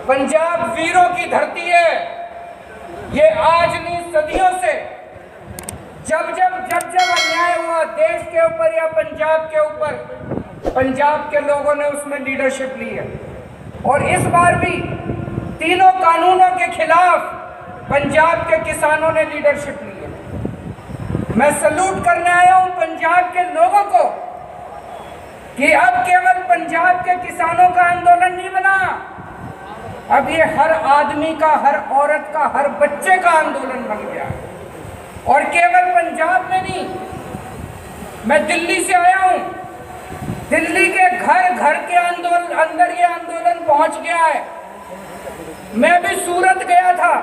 पंजाब वीरों की धरती है। ये आज नहीं, सदियों से जब अन्याय हुआ देश के ऊपर या पंजाब के ऊपर, पंजाब के लोगों ने उसमें लीडरशिप ली है। और इस बार भी तीनों कानूनों के खिलाफ पंजाब के किसानों ने लीडरशिप ली है। मैं सल्यूट करने आया हूं पंजाब के लोगों को कि अब केवल पंजाब के किसानों का आंदोलन नहीं बना, अब ये हर आदमी का, हर औरत का, हर बच्चे का आंदोलन बन गया। और केवल पंजाब में नहीं, मैं दिल्ली से आया हूं, दिल्ली के घर घर के अंदर ये आंदोलन पहुंच गया है। मैं भी सूरत गया था,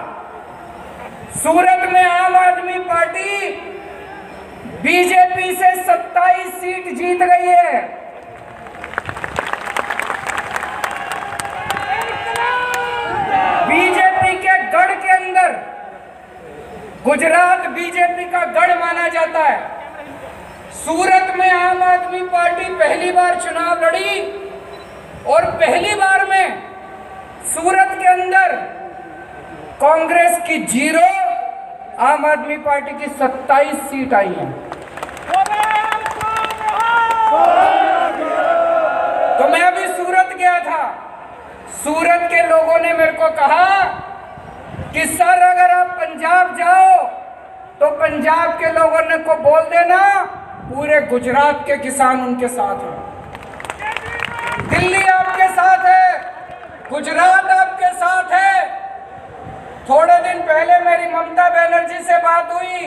सूरत में आम आदमी पार्टी बीजेपी से 27 सीट जीत गई है। बीजेपी के गढ़ के अंदर, गुजरात बीजेपी का गढ़ माना जाता है, सूरत में आम आदमी पार्टी पहली बार चुनाव लड़ी और पहली बार में सूरत के अंदर कांग्रेस की 0, आम आदमी पार्टी की 27 सीट आई हैं। तो मैं अभी सूरत गया था, सूरत के लोगों ने मेरे को कहा कि सर अगर आप पंजाब जाओ तो पंजाब के लोगों ने को बोल देना पूरे गुजरात के किसान उनके साथ हैं, दिल्ली आपके साथ है, गुजरात आपके साथ है। थोड़े दिन पहले मेरी ममता बनर्जी से बात हुई,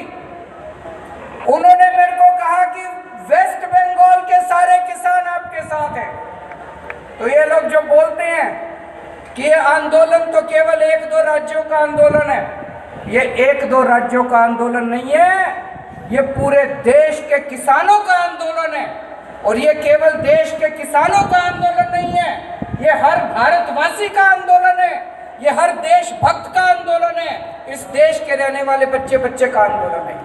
उन्होंने मेरे को कहा कि वेस्ट बंगाल के सारे किसान आपके साथ हैं। तो ये लोग जो बोलते हैं कि ये आंदोलन तो केवल 1-2 राज्यों का आंदोलन है, ये 1-2 राज्यों का आंदोलन नहीं है, ये पूरे देश के किसानों का आंदोलन है। और ये केवल देश के किसानों का आंदोलन नहीं है, ये हर भारतवासी का आंदोलन है, ये हर देशभक्त का आंदोलन है, इस देश के रहने वाले बच्चे बच्चे का आंदोलन है।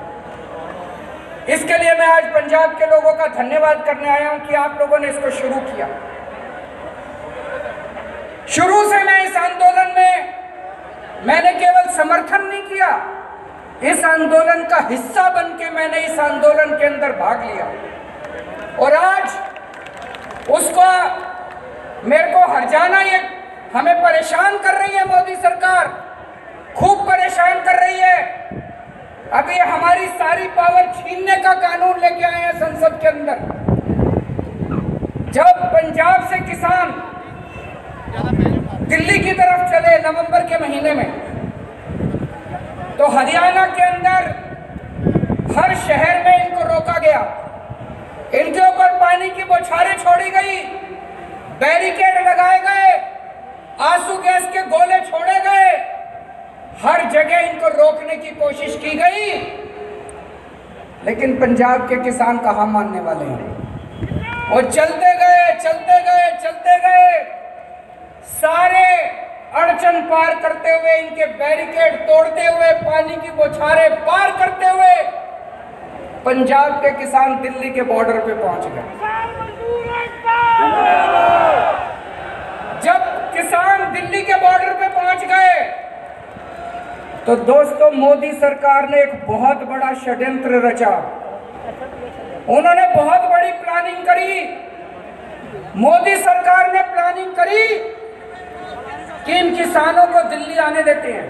इसके लिए मैं आज पंजाब के लोगों का धन्यवाद करने आया हूं कि आप लोगों ने इसको शुरू किया। शुरू से मैं इस आंदोलन में मैंने केवल समर्थन नहीं किया, इस आंदोलन का हिस्सा बनके मैंने इस आंदोलन के अंदर भाग लिया। और आज उसको मेरे को हर्जाना, ये हमें परेशान कर रही है मोदी सरकार, खूब परेशान कर रही है। अभी हमारी सारी पावर छीनने का कानून लेके आए हैं संसद के अंदर। जब पंजाब से किसान दिल्ली की तरफ चले नवंबर के महीने में, तो हरियाणा के अंदर हर शहर में इनको रोका गया, इनके ऊपर पानी की बौछारें छोड़ी गई, बैरिकेड लगाए गए, आंसू गैस के गोले छोड़े गए, हर जगह इनको रोकने की कोशिश की गई। लेकिन पंजाब के किसान कहाँ मानने वाले हैं, वो चलते गए चलते गए चलते गए, सारे अड़चन पार करते हुए, इनके बैरिकेड तोड़ते हुए, पानी की बौछारें पार करते हुए पंजाब के किसान दिल्ली के बॉर्डर पे पहुंच गए। जब किसान दिल्ली के बॉर्डर पे पहुंच गए तो दोस्तों मोदी सरकार ने एक बहुत बड़ा षड्यंत्र रचा, उन्होंने बहुत बड़ी प्लानिंग करी। मोदी सरकार ने प्लानिंग करी कि इन किसानों को दिल्ली आने देते हैं,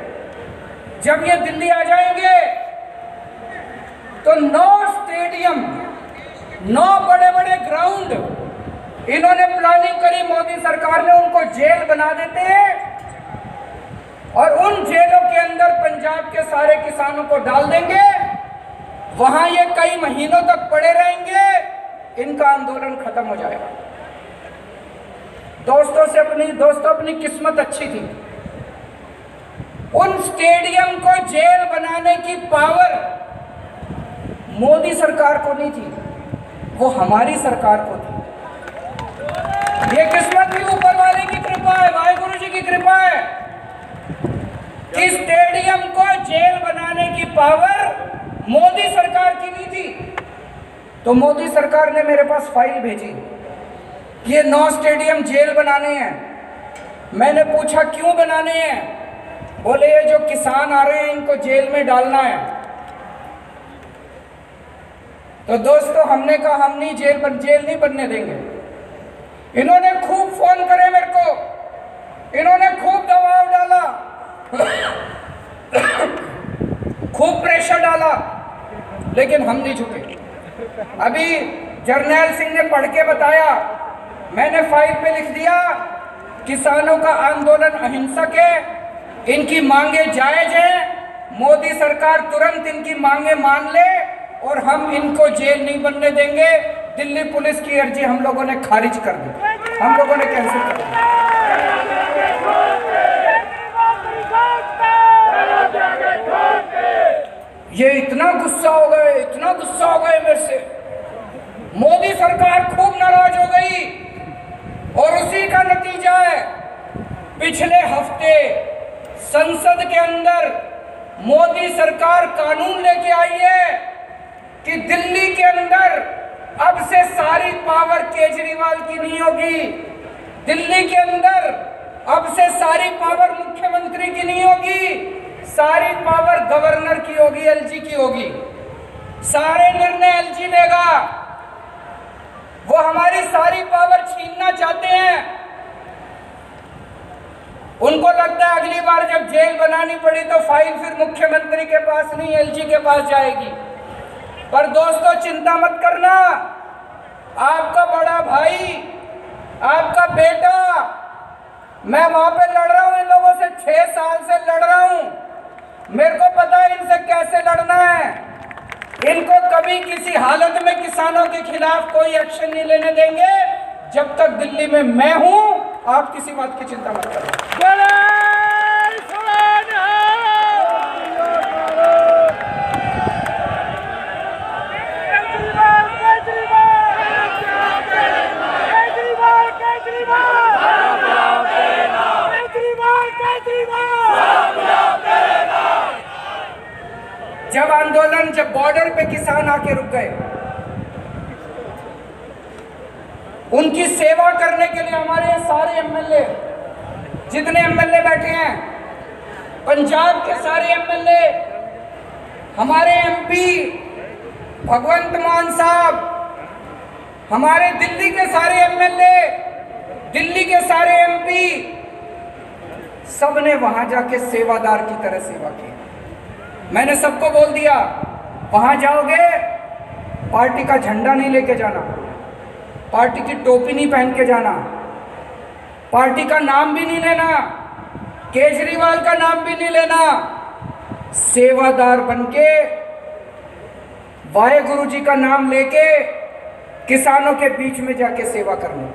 जब ये दिल्ली आ जाएंगे तो 9 स्टेडियम, 9 बड़े बड़े ग्राउंड इन्होंने प्लानिंग करी, मोदी सरकार ने उनको जेल बना देते हैं और उन जेलों के अंदर पंजाब के सारे किसानों को डाल देंगे, वहां ये कई महीनों तक पड़े रहेंगे, इनका आंदोलन खत्म हो जाएगा। दोस्तों अपनी किस्मत अच्छी थी, उन स्टेडियम को जेल बनाने की पावर मोदी सरकार को नहीं थी, वो हमारी सरकार को थी। ये किस्मत भी ऊपर वाले की कृपा है, वाहिगुरु जी की कृपा है कि स्टेडियम को जेल बनाने की पावर मोदी सरकार की नहीं थी। तो मोदी सरकार ने मेरे पास फाइल भेजी, ये 9 स्टेडियम जेल बनाने हैं। मैंने पूछा क्यों बनाने हैं? बोले ये जो किसान आ रहे हैं इनको जेल में डालना है। तो दोस्तों हमने कहा हम नहीं जेल नहीं बनने देंगे। इन्होंने खूब फोन करे मेरे को, इन्होंने खूब दबाव डाला, खूब प्रेशर डाला, लेकिन हम नहीं झुके। अभी जर्नैल सिंह ने पढ़ के बताया, मैंने फाइल पे लिख दिया किसानों का आंदोलन अहिंसक है, इनकी मांगे जायज है, मोदी सरकार तुरंत इनकी मांगे मान ले और हम इनको जेल नहीं बनने देंगे। दिल्ली पुलिस की अर्जी हम लोगों ने खारिज कर दी, हम लोगों ने कैंसिल कर दी। ये इतना गुस्सा हो गए, इतना गुस्सा हो गए मेरे से, मोदी सरकार खूब नाराज हो गई और उसी का नतीजा है पिछले हफ्ते संसद के अंदर मोदी सरकार कानून लेके आई है कि दिल्ली के अंदर अब से सारी पावर केजरीवाल की नहीं होगी, दिल्ली के अंदर अब से सारी पावर मुख्यमंत्री की नहीं होगी, सारी पावर गवर्नर की होगी, एलजी की होगी। सारे निर्णय एलजी लेगा। वो हमारी सारी पावर छीनना चाहते हैं। उनको लगता है अगली बार जब जेल बनानी पड़ी तो फाइल फिर मुख्यमंत्री के पास नहीं एलजी के पास जाएगी। पर दोस्तों चिंता मत करना, आपका बड़ा भाई, आपका बेटा, मैं वहां पे लड़ रहा हूं इन लोगों से, 6 साल से लड़ रहा हूं। मेरे को पता है इनसे कैसे लड़ना है। इनको कभी किसी हालत में किसानों के खिलाफ कोई एक्शन नहीं लेने देंगे जब तक दिल्ली में मैं हूं। आप किसी बात की चिंता मत करें। जब आंदोलन, जब बॉर्डर पे किसान आके रुक गए, उनकी सेवा करने के लिए हमारे सारे एमएलए, जितने एमएलए बैठे हैं, पंजाब के सारे एमएलए, हमारे एमपी भगवंत मान साहब, हमारे दिल्ली के सारे एमएलए, दिल्ली के सारे एमपी, सबने वहां जाके सेवादार की तरह सेवा की। मैंने सबको बोल दिया, वहां जाओगे पार्टी का झंडा नहीं लेके जाना, पार्टी की टोपी नहीं पहन के जाना, पार्टी का नाम भी नहीं लेना, केजरीवाल का नाम भी नहीं लेना, सेवादार बनके वाहेगुरु जी का नाम लेके किसानों के बीच में जाके सेवा करनी।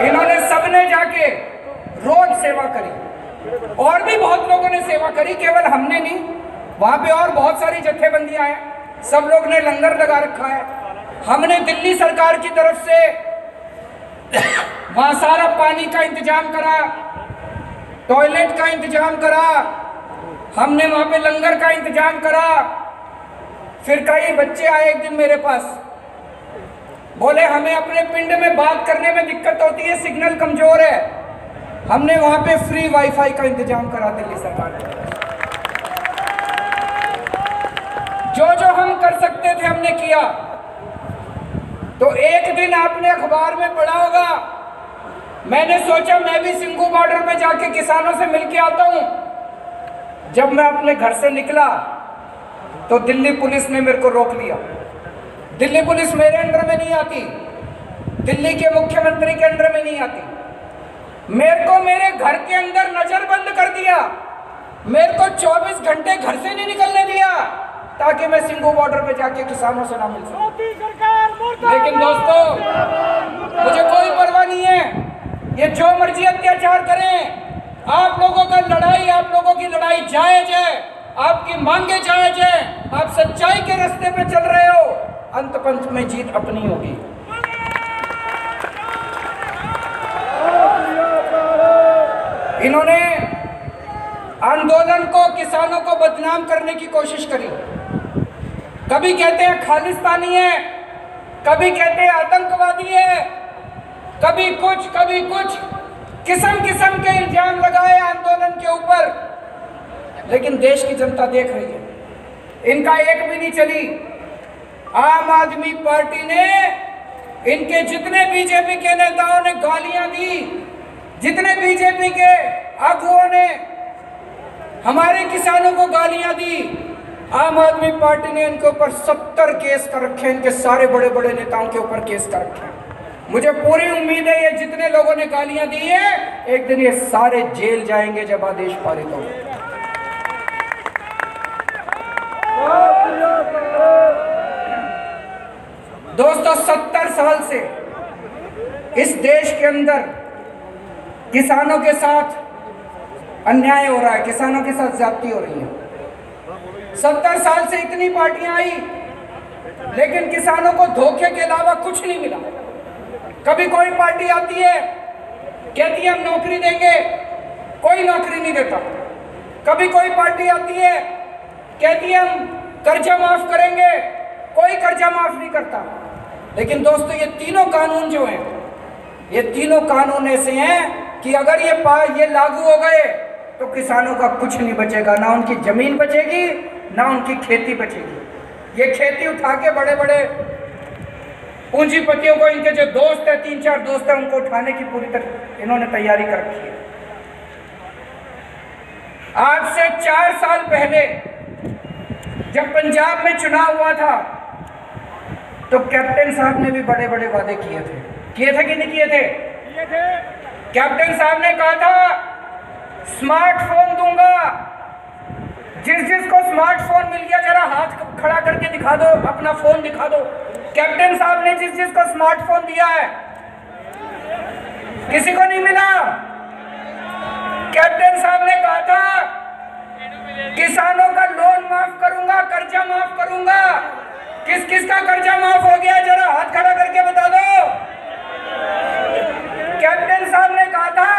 इन्होंने सबने जाके रोज सेवा करी और भी बहुत लोगों ने सेवा करी, केवल हमने नहीं। वहां पे और बहुत सारी जत्थेबंदियां हैं, सब लोग ने लंगर लगा रखा है। हमने दिल्ली सरकार की तरफ से वहां सारा पानी का इंतजाम करा, टॉयलेट का इंतजाम करा, हमने वहां पे लंगर का इंतजाम करा। फिर कई बच्चे आए एक दिन मेरे पास, बोले हमें अपने पिंड में बात करने में दिक्कत होती है, सिग्नल कमजोर है। हमने वहां पे फ्री वाईफाई का इंतजाम करा दिल्ली सरकार ने। जो जो हम कर सकते थे हमने किया। तो एक दिन आपने अखबार में पढ़ा होगा, मैंने सोचा मैं भी सिंघू बॉर्डर पे जाके किसानों से मिलके आता हूं। जब मैं अपने घर से निकला तो दिल्ली पुलिस ने मेरे को रोक लिया। दिल्ली पुलिस मेरे अंडर में नहीं आती, दिल्ली के मुख्यमंत्री के अंडर में नहीं आती। मेरे को मेरे घर के अंदर नजरबंद कर दिया, मेरे को 24 घंटे घर से नहीं निकलने दिया ताकि मैं सिंघू बॉर्डर पे जाके किसानों से ना मिल सकूं। लेकिन दोस्तों मुझे कोई परवाह नहीं है, ये जो मर्जी अत्याचार करें, आप लोगों का लड़ाई, आप लोगों की लड़ाई जायज है, आपकी मांगे जायज है, आप सच्चाई के रास्ते पे चल रहे हो, अंत पंत में जीत अपनी होगी। इन्होंने आंदोलन को, किसानों को बदनाम करने की कोशिश करी। कभी कहते हैं खालिस्तानी है, कभी कहते हैं आतंकवादी है, कभी कुछ किस्म किस्म के इल्जाम लगाए आंदोलन के ऊपर, लेकिन देश की जनता देख रही है, इनका एक भी नहीं चली। आम आदमी पार्टी ने, इनके जितने बीजेपी के नेताओं ने गालियां दी, जितने बीजेपी के आगुओं ने हमारे किसानों को गालियां दी, आम आदमी पार्टी ने इनके ऊपर 70 केस कर रखे, इनके सारे बड़े बड़े नेताओं के ऊपर केस कर रखे। मुझे पूरी उम्मीद है ये जितने लोगों ने गालियां दी है, एक दिन ये सारे जेल जाएंगे जब आदेश पारित हो। दोस्तों, 70 साल से इस देश के अंदर किसानों के साथ अन्याय हो रहा है, किसानों के साथ ज्यादती हो रही है। 70 साल से इतनी पार्टियां आई, लेकिन किसानों को धोखे के अलावा कुछ नहीं मिला। कभी कोई पार्टी आती है, कहती है हम नौकरी देंगे, कोई नौकरी नहीं देता। कभी कोई पार्टी आती है, कहती है हम कर्जा माफ करेंगे, कोई कर्जा माफ नहीं करता। लेकिन दोस्तों, ये तीनों कानून जो हैं, ये तीनों कानून ऐसे हैं कि अगर ये लागू हो गए तो किसानों का कुछ नहीं बचेगा, ना उनकी जमीन बचेगी, ना उनकी खेती बचेगी। ये खेती उठा के बड़े बड़े पूंजीपतियों को, इनके जो दोस्त है, 3-4 दोस्त है, उनको उठाने की पूरी तरह इन्होंने तैयारी कर रखी है। आज से 4 साल पहले जब पंजाब में चुनाव हुआ था, तो कैप्टन साहब ने भी बड़े बड़े वादे किए थे कि नहीं किए थे? कैप्टन साहब ने कहा था स्मार्टफोन दूंगा, जिसको स्मार्टफोन मिल गया जरा हाथ खड़ा करके दिखा दो, अपना फोन दिखा दो। कैप्टन साहब ने जिसको स्मार्टफोन दिया है, किसी को नहीं मिला। कैप्टन साहब ने कहा था किसानों का लोन माफ करूंगा, कर्जा माफ करूंगा। किस किस का कर्जा माफ हो गया, जरा हाथ खड़ा करके बता दो। कैप्टन साहब ने कहा था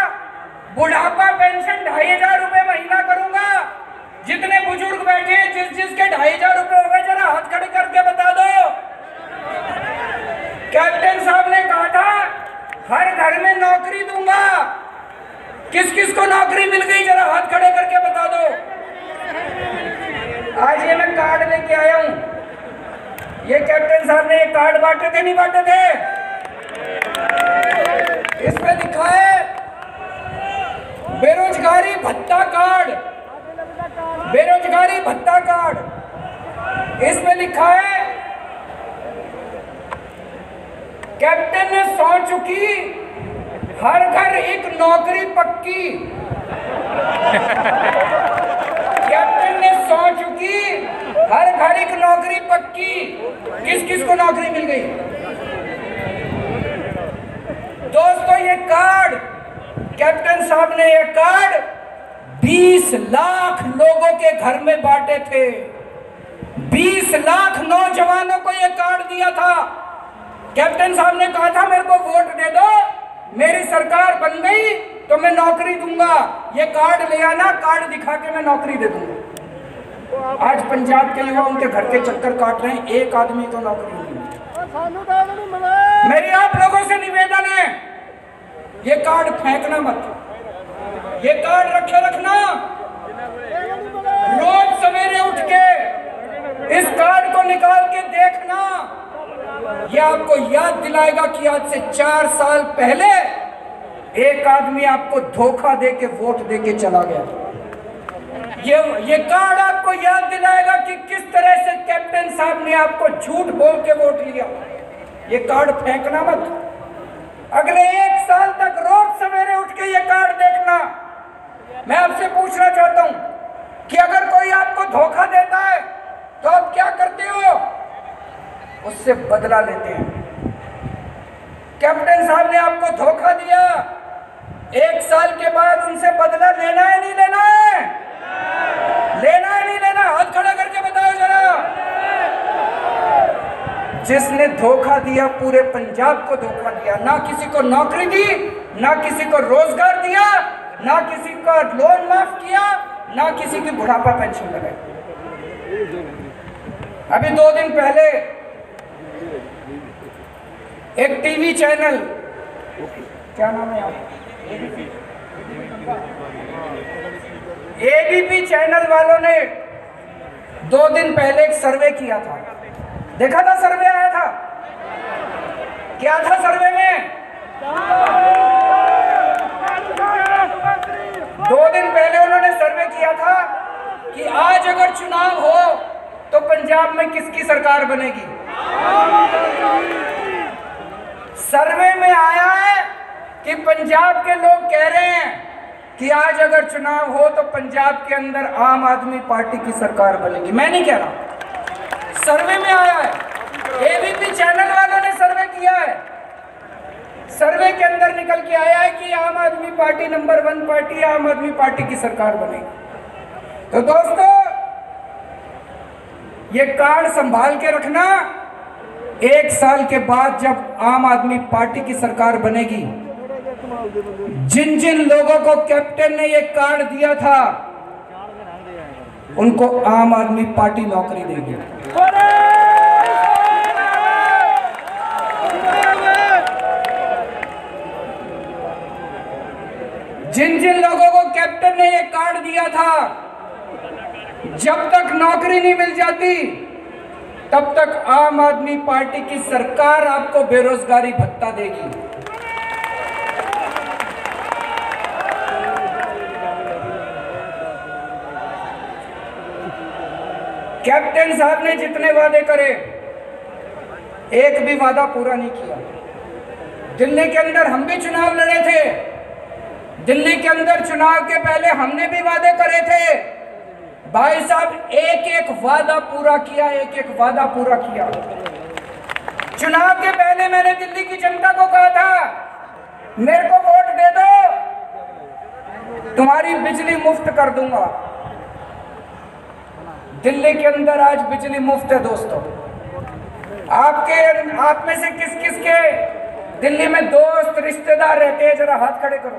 बुढ़ापा पेंशन 2500 रुपए महीना करूंगा। जितने बुजुर्ग बैठे, जिसके 2500 रुपए हो गए, जरा हाथ खड़े करके बता दो। कैप्टन साहब ने कहा था हर घर में नौकरी दूंगा। किस किस को नौकरी मिल गई, जरा हाथ खड़े करके बता दो। आज ये मैं कार्ड लेके आया हूं, ये कैप्टन साहब ने ये कार्ड बांटे थे, नहीं बांटे थे? इसमें लिखा है बेरोजगारी भत्ता कार्ड, बेरोजगारी भत्ता कार्ड। इसमें लिखा है कैप्टन ने सौ चुकी, हर घर एक नौकरी पक्की। कैप्टन ने सौ चुकी, हर घर एक नौकरी पक्की। किस किस को नौकरी मिल गई? दोस्तों, ये कार्ड कैप्टन साहब ने, ये कार्ड 20 लाख लोगों के घर में बांटे थे। 20 लाख नौजवानों को ये कार्ड दिया था। कैप्टन साहब ने कहा था मेरे को वोट दे दो, मेरी सरकार बन गई तो मैं नौकरी दूंगा। ये कार्ड ले आना, कार्ड दिखा के मैं नौकरी दे दूंगा। आज पंजाब के युवा उनके घर के चक्कर काट रहे हैं, एक आदमी को नौकरी नहीं मिली। मेरी आप लोगों से निवेदन है, ये कार्ड फेंकना मत, ये कार्ड रखे रखना। रोज सवेरे उठ के इस कार्ड को निकाल के देखना, ये आपको याद दिलाएगा कि आज से 4 साल पहले एक आदमी आपको धोखा दे के वोट दे के चला गया। ये कार्ड आपको याद दिलाएगा कि किस तरह से कैप्टन साहब ने आपको झूठ बोल के वोट लिया। ये कार्ड फेंकना मत। अगले 1 साल तक रोज सवेरे उठ के ये कार्ड देखना। मैं आपसे पूछना चाहता हूं कि अगर कोई आपको धोखा देता है तो आप क्या करते हो? उससे बदला लेते हैं। कैप्टन साहब ने आपको धोखा दिया, 1 साल के बाद उनसे बदला लेना है नहीं लेना है? लेना है नहीं लेना? हाथ खड़ा करके बताओ जरा। जिसने धोखा दिया, पूरे पंजाब को धोखा दिया, ना किसी को नौकरी दी, ना किसी को रोजगार दिया, ना किसी का लोन माफ किया, ना किसी की बुढ़ापा पेंशन लगाई। अभी 2 दिन पहले एक टीवी चैनल क्या नाम है आप? एबीपी चैनल वालों ने 2 दिन पहले एक सर्वे किया था, देखा था? सर्वे आया था, क्या था सर्वे में? 2 दिन पहले उन्होंने सर्वे किया था कि आज अगर चुनाव हो तो पंजाब में किसकी सरकार बनेगी। सर्वे में आया है कि पंजाब के लोग कह रहे हैं कि आज अगर चुनाव हो तो पंजाब के अंदर आम आदमी पार्टी की सरकार बनेगी। मैं नहीं कह रहा, सर्वे में आया है, एबीपी चैनल वालों ने सर्वे किया है। सर्वे के अंदर निकल के आया है कि आम आदमी पार्टी नंबर 1 पार्टी, आम आदमी पार्टी की सरकार बनेगी। तो दोस्तों, ये कार्ड संभाल के रखना, 1 साल के बाद जब आम आदमी पार्टी की सरकार बनेगी, जिन जिन लोगों को कैप्टन ने ये कार्ड दिया था उनको आम आदमी पार्टी नौकरी देगी। जिन जिन लोगों को कैप्टन ने ये कार्ड दिया था, जब तक नौकरी नहीं मिल जाती तब तक आम आदमी पार्टी की सरकार आपको बेरोजगारी भत्ता देगी। कैप्टन साहब ने जितने वादे करे, एक भी वादा पूरा नहीं किया। दिल्ली के अंदर हम भी चुनाव लड़े थे, दिल्ली के अंदर चुनाव के पहले हमने भी वादे करे थे। भाई साहब, एक एक वादा पूरा किया, एक एक वादा पूरा किया। चुनाव के पहले मैंने दिल्ली की जनता को कहा था, मेरे को वोट दे दो, तुम्हारी बिजली मुफ्त कर दूंगा। दिल्ली के अंदर आज बिजली मुफ्त है दोस्तों। आप में से किस किस के दिल्ली में दोस्त रिश्तेदार रहते हैं, जरा हाथ खड़े करो।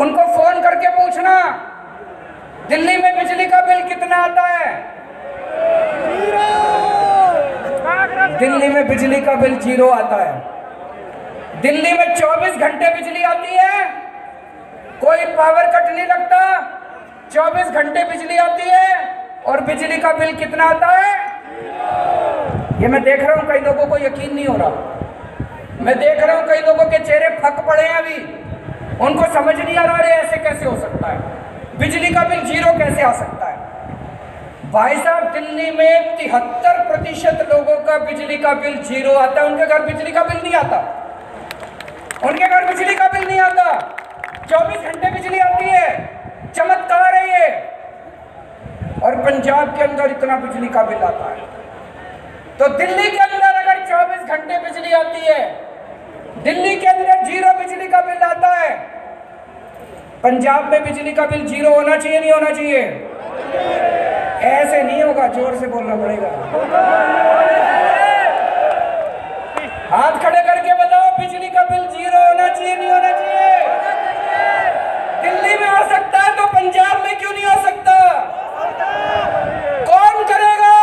उनको फोन करके पूछना दिल्ली में बिजली का बिल कितना आता है। दिल्ली में बिजली का बिल 0 आता है। दिल्ली में 24 घंटे बिजली आती है, कोई पावर कट नहीं लगता, 24 घंटे बिजली आती है। और बिजली का बिल कितना आता है? ये मैं देख रहा हूं कई लोगों को यकीन नहीं हो रहा। मैं देख रहा हूं कई लोगों के चेहरे फक पड़े हैं अभी, उनको समझ नहीं आ रहा है ऐसे कैसे हो सकता है, बिजली का बिल 0 कैसे आ सकता है। भाई साहब, दिल्ली में 73% लोगों का बिजली का बिल 0 आता है। उनके घर बिजली का बिल नहीं आता, उनके घर बिजली का बिल नहीं आता, 24 घंटे बिजली आती है। चमत्कार है ये। और पंजाब के अंदर इतना बिजली का बिल आता है। तो दिल्ली के अंदर अगर 24 घंटे बिजली आती है, दिल्ली के अंदर 0 बिजली का बिल आता है, पंजाब में बिजली का बिल 0 होना चाहिए नहीं होना चाहिए? ऐसे नहीं होगा, जोर से बोलना पड़ेगा। हाथ खड़े करके बताओ, बिजली का बिल 0 होना चाहिए नहीं होना चाहिए? दिल्ली में हो सकता है तो पंजाब में क्यों नहीं हो सकता? कौन करेगा?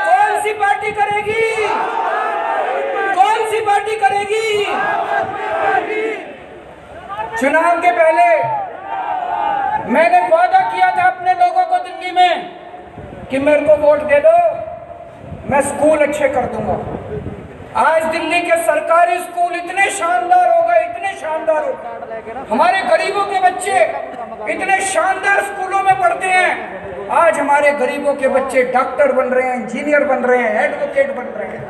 कौन सी पार्टी करेगी? कौन सी पार्टी करेगी? चुनाव के पहले मैंने वादा किया था अपने लोगों को दिल्ली में कि मेरे को वोट दे दो, मैं स्कूल अच्छे कर दूंगा। आज दिल्ली के सरकारी स्कूल इतने शानदार हो गए, इतने शानदार हो गए। हमारे गरीबों के बच्चे इतने शानदार स्कूलों में पढ़ते हैं। आज हमारे गरीबों के बच्चे डॉक्टर बन रहे हैं, इंजीनियर बन रहे हैं, एडवोकेट बन रहे हैं।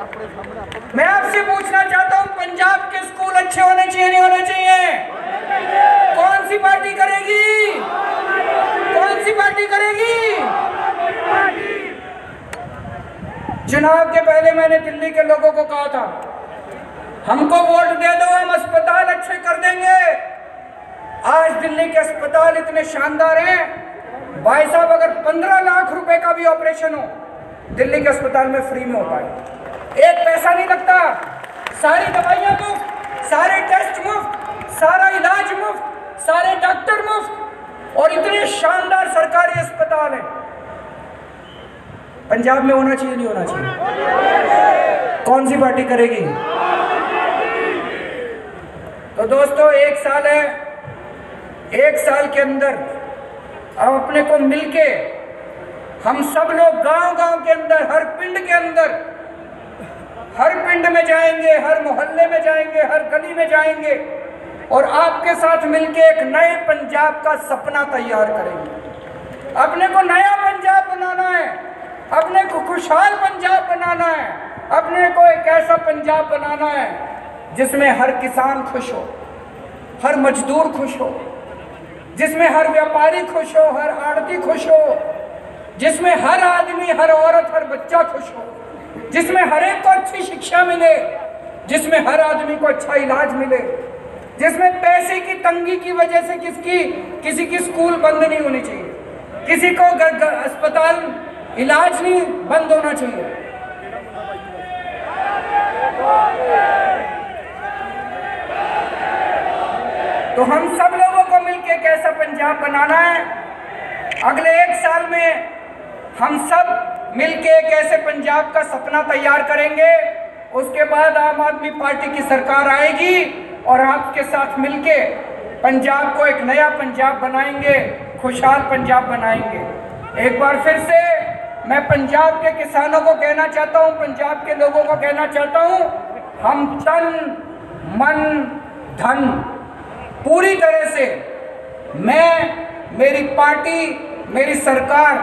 मैं आपसे पूछना चाहता हूं, पंजाब के स्कूल अच्छे होने चाहिए नहीं होने चाहिए? कौन सी पार्टी करेगी? कौन सी पार्टी करेगी? चुनाव के पहले मैंने दिल्ली के लोगों को कहा था, हमको वोट दे दो, हम अस्पताल अच्छे कर देंगे। आज दिल्ली के अस्पताल इतने शानदार हैं। भाई साहब, अगर 15 लाख रुपए का भी ऑपरेशन हो, दिल्ली के अस्पताल में फ्री में होता है, एक पैसा नहीं लगता, सारी दवाइयां मुफ्त, सारे टेस्ट मुफ्त, सारा इलाज मुफ्त, सारे डॉक्टर मुफ्त, और इतने शानदार सरकारी अस्पताल हैं। पंजाब में होना चाहिए नहीं होना चाहिए? कौन सी पार्टी करेगी? तो दोस्तों एक साल है, एक साल के अंदर अब अपने को मिलके हम सब लोग गांव-गांव के अंदर, हर पिंड के अंदर, हर पिंड में जाएंगे, हर मोहल्ले में जाएंगे, हर गली में जाएंगे और आपके साथ मिलके एक नए पंजाब का सपना तैयार करेंगे। अपने को नया पंजाब बनाना है, अपने को खुशहाल पंजाब बनाना है, अपने को एक ऐसा पंजाब बनाना है जिसमें हर किसान खुश हो, हर मजदूर खुश हो, जिसमें हर व्यापारी खुश हो, हर आड़ती खुश हो, जिसमें हर आदमी, हर औरत, हर बच्चा खुश हो, जिसमें हर एक को अच्छी शिक्षा मिले, जिसमें हर आदमी को अच्छा इलाज मिले, जिसमें पैसे की तंगी की वजह से किसी की स्कूल बंद नहीं होनी चाहिए, किसी को अस्पताल इलाज नहीं बंद होना चाहिए। तो हम सब लोगों को मिलकर एक ऐसा पंजाब बनाना है। अगले एक साल में हम सब मिलके एक ऐसे पंजाब का सपना तैयार करेंगे। उसके बाद आम आदमी पार्टी की सरकार आएगी और आपके साथ मिलके पंजाब को एक नया पंजाब बनाएंगे, खुशहाल पंजाब बनाएंगे। एक बार फिर से मैं पंजाब के किसानों को कहना चाहता हूँ, पंजाब के लोगों को कहना चाहता हूँ, हम तन मन धन पूरी तरह से, मैं, मेरी पार्टी, मेरी सरकार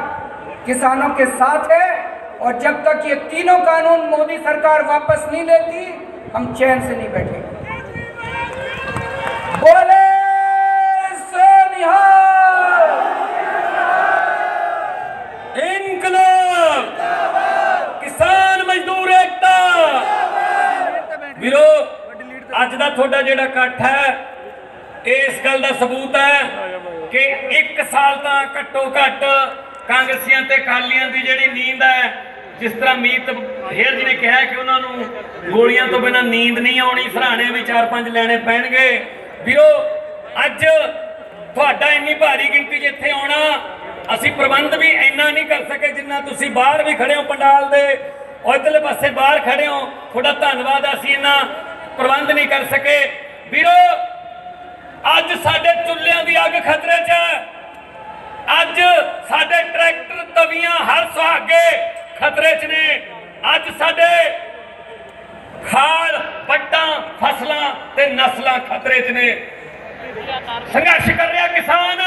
किसानों के साथ है और जब तक ये तीनों कानून मोदी सरकार वापस नहीं लेती हम चैन से नहीं बैठेंगे। बोले सोनिहाल, इनकलाब, किसान मजदूर एकता। वीरो अज दा थोड़ा जिहड़ा इकट्ठ है इस गल का सबूत है कि एक साल तक घट्टो घट्ट कांग्रेसियों ते अकालियों की जिहड़ी नींद है, जिस तरह मीत हेर जी ने कहा कि उन्होंने गोलियां तो बिना नींद नहीं आनी, सराहने भी 4-5 लैने पैणगे। वीरो अज तुहाडा इन्नी भारी गिनती जिथे आना, असी प्रबंध भी इन्ना नहीं कर सके जिन्ना तुसी बाहर भी खड़े हो पंडाल दे और इधरले पासे बाहर खड़े हो, थोड़ा धन्नवाद। असी इन्ना प्रबंध नहीं कर सके। वीरो अज साडे चुल्लियां दी अग खतरे च है, अज साडे ट्रैक्टर तवियां हर सुहागे खतरे च ने, अज साडे खाल पट्टां फसलां ते नस्लां खतरे च ने। संघर्ष कर रहा किसान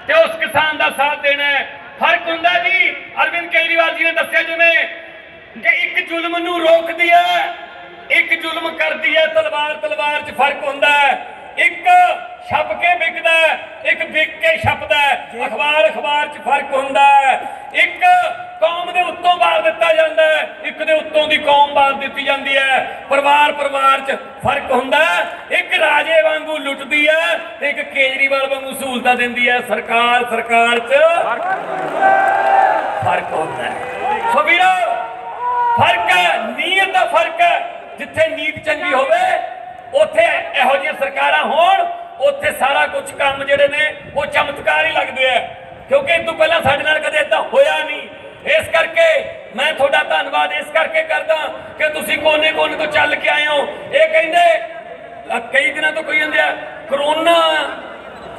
ते उस किसान का साथ देना है। फर्क हुंदा जी, अरविंद केजरीवाल जी ने दस्सिया जिवें कि एक जुल्म नूं रोक दिया, एक जुल्म कर दिया तलवार तलवार च फर्क हुंदा है। एक छप के बिकदा है, एक बिक के छपदा है। अखबार अखबार च फर्क हुंदा है। एक कौम दे उत्तों वार दिता जांदा है, एक दे उत्तों दी कौम वार दित्ती जांदी है। परिवार परिवार च फर्क हुंदा है। एक राजे वांगू लुटदी है, एक केजरीवाल वांगू सहूलतां दिंदी है। सरकार सरकार च फर्क हुंदा है। सो वीरो फर्क है, नीयत दा फर्क है। जिथे नीयत चंगी होवे उत्थे इहो जिहियां सरकारां होण, उत्थे सारा कुछ काम जिहड़े ने वो चमत्कार ही लगदे है, क्योंकि इस तों पहलां साडे नाल कदे इदां होया नहीं। इस करके मैं तुहाडा धन्नवाद इस करके करदा कि तुसीं कोने कोने तो चल के आए हो। ये कहिंदे कई दिनों तो कही जांदे आ करोना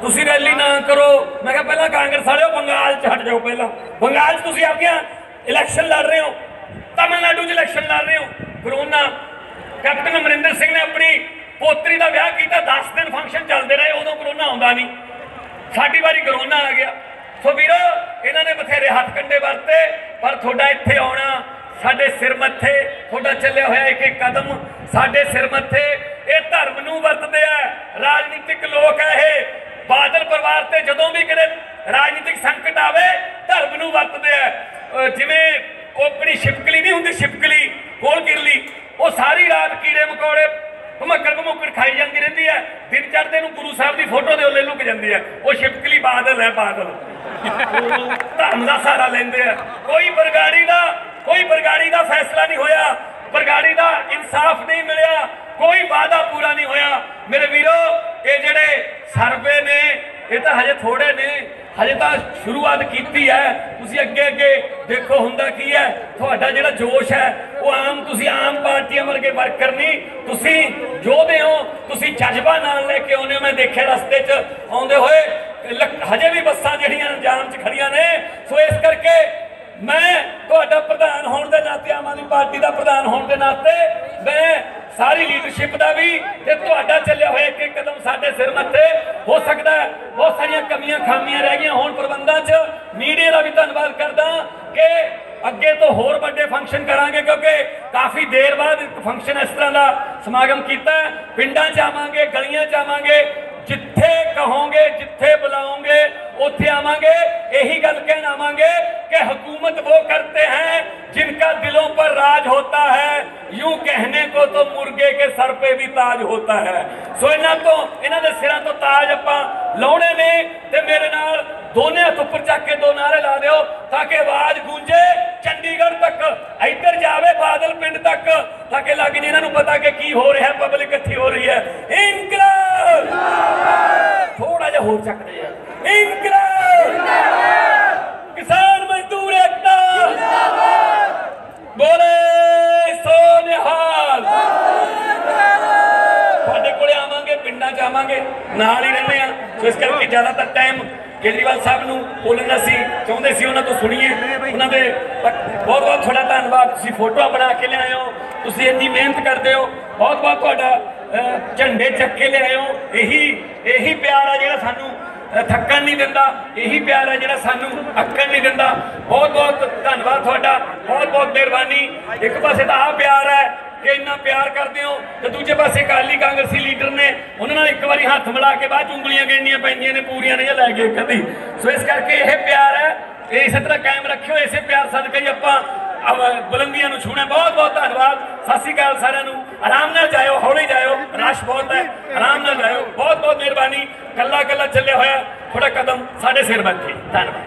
तुसीं रैली ना करो। मैं कहा पहलां कांग्रेस वाले बंगाल च हट जाओ, पहलां बंगाल च तुसीं आपणियां इलैक्शन लड़ रहे हो, तमिलनाडु च इलैक्शन लड़ रहे हो। करोना कैप्टन अमरिंदर सिंह ने अपनी पोतरी का विआह किया, 10 दिन फंक्शन चलते रहे, उदों करोना आउंदा नहीं, साडी वारी करोना आ गया। सो वीरो इन्हां ने बथेरे हथ कंडे वरते, पर तुहाडा इत्थे आउणा साडे सिर मत्थे, तुहाडा चलिया होया एक एक कदम साडे सिर मत्थे। ये धर्म नूं वरतदे आ, राजनीतिक लोक है ये। बादल परिवार ते जदों भी किते राजनीतिक संकट आवे धर्म नूं वरतदे आ। जिवें अपनी छिपकली नहीं हुंदी, छिपकली कोल किरली, वो सारी रात कीड़े मकोड़े भुमक्कड़ भुमुक्कड़ खाई जाती रहती है, दिन चढ़ते गुरु साहब की फोटो दे ओले लुक जाती है। वो छिपकली बादल है, बादल धर्म का सहारा लेंदे है। कोई बरगाड़ी का फैसला नहीं होया, बरगाड़ी का इंसाफ नहीं मिलया, कोई वादा पूरा नहीं होया। मेरे वीरो ये जेडे सर्वे ने ये तो हजे थोड़े ने, हजे तो शुरुआत की है। तुसी अगे अगे देखो हुंदा की है। तुहाडा जिहड़ा जोश है वो तुसी आम पार्टियां वर्गे वर्कर नहीं, तुसी योधे हो, तुसी जज्बा नाल लेके आउंदे हो। मैं देखे रस्ते च आउंदे होए हजे भी बसां जिहड़ियां जाम च खड़ियां ने। सो इस करके मैं तुहाडा प्रधान होने के नाते, आम आदमी पार्टी का प्रधान होने के नाते, मैं सारी लीडरशिप का भी ते तुहाडा चलिया हुआ एक एक कदम साडे सिर मत्थे। हो सकता है बहुत सारिया कमियां खामियां रह गई होण प्रबंधां च। मीडिया का भी धन्नवाद करदा कि अगे तो होर बड़े फंक्शन करांगे, क्योंकि काफ़ी देर बाद एक फंक्शन इस तरह का समागम किया। पिंडां च आवांगे, गलियां च आवांगे, जिथे कहोगे जिथे बुलाओगे उत्थे आवांगे। यही गल कहना आवांगे कि हुकूमत वो करते हैं जिनका दिलों पर राज होता है, यूं कहने को तो मुर्गे के सर पे भी ताज होता है। सो इन्हां दे सिरां तो ताज आपां लाउणे ने, ते मेरे नाल दोने हथ उपर चक के दो नारे ला दिओ ताकि आवाज गूंजे चंडीगढ़ तक, इधर जावे बादल पिंड तक, ताकि लग जे इन्हां नूं पता कि की हो रहा है, पब्लिक इकट्ठी हो रही है। इनकलाब थोड़ा जिहा होर चकदे आ, इनकलाब किसान मजदूर एकता बोले सो निहाल। तुहाडे कोले आवांगे, पिंडां च आवांगे, नाल ही रहने आ। सो इस करके ज़्यादातर टाइम केजरीवाल साहब नूं बोलण असीं चाहुंदे सी, उन्हां तों सुणीए। उन्हां दे बहुत बहुत तुहाडा धन्नवाद। तुसीं फोटो बना के लिआए हो, तुसीं इन्नी मेहनत करदे हो, बहुत बहुत तुहाडा झंडे चक के लिआए हो। यही प्यार है जिहड़ा सानूं थक्कण नहीं दिंदा, यही प्यार है जिहड़ा सानूं अक्कण नहीं दिंदा। बहुत बहुत धन्नवाद तुहाडा, बहुत बहुत मेहरबानी। एक पासे तो आ प्यार है कि इन्ना प्यार करते हो, तो दूजे पासे अकाली कांग्रेसी लीडर ने उन्होंने एक बार हाथ मिला के बाद उंगलियां गिननियां पैंदियां ने, पूरियां नहीं लै गए कभी। सो इस करके यह प्यार है, इस तरह कायम रखियो। इसे प्यार सदके ही आपां बुलंदियां नूं छूने। बहुत बहुत धन्नवाद। सत श्री अकाल सारिआं नूं। आराम नाल जाओ, हौली जाओ, रश बहुत है, आराम नाल जाओ। बहुत बहुत मेहरबानी। कल्ला कल्ला चलिया होया थोड़ा कदम साडे सिर बैठे। धन्नवाद।